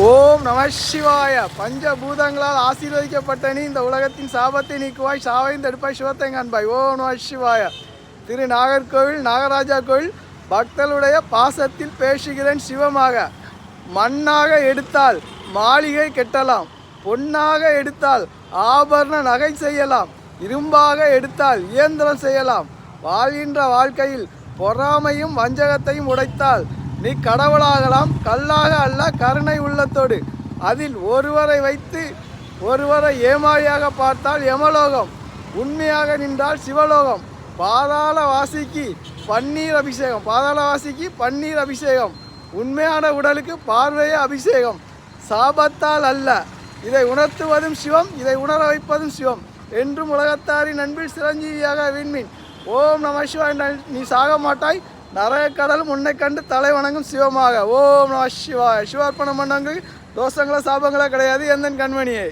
ஓம் நம சிவாய. பஞ்சபூதங்களால் ஆசீர்வதிக்கப்பட்ட நீ இந்த உலகத்தின் சாபத்தை நீக்குவாய், சாவைந்து எடுப்பாய், சிவத்தை காண்பாய். ஓம் நம சிவாய. திரு நாகர்கோவில் நாகராஜா கோவில் பக்தர்களுடைய பாசத்தில் பேசுகிறேன் சிவமாக. மண்ணாக எடுத்தால் மாளிகை கெட்டலாம், பொன்னாக எடுத்தால் ஆபரண நகை செய்யலாம், இரும்பாக எடுத்தால் இயந்திரம் செய்யலாம். வாழ்கின்ற வாழ்க்கையில் பொறாமையும் வஞ்சகத்தையும் உடைத்தால் நீ கடவுளாகலாம், கல்லாக அல்ல கருணை உள்ளத்தோடு. அதில் ஒருவரை வைத்து ஒருவரை ஏமாளியாக பார்த்தால் யமலோகம், உண்மையாக நின்றால் சிவலோகம். பாதாளவாசிக்கு பன்னீர் அபிஷேகம், பாதாளவாசிக்கு பன்னீர் அபிஷேகம், உண்மையான உடலுக்கு பார்வையே அபிஷேகம். சாபத்தால் அல்ல, இதை உணர்த்துவதும் சிவம், இதை உணர வைப்பதும் சிவம். என்றும் உலகத்தாரின் அன்பில் சிரஞ்சீவியாக விண்மீன். ஓம் நம சிவாய். நீ சாக மாட்டாய், நரகக்கடலும் உன்னை கண்டு தலை வணங்கும் சிவமாக. ஓம் நம சிவாய். சிவார்ப்பணம் பண்ணவங்களுக்கு தோஷங்களோ சாபங்களோ கிடையாது. எந்தன் கண்மணியே.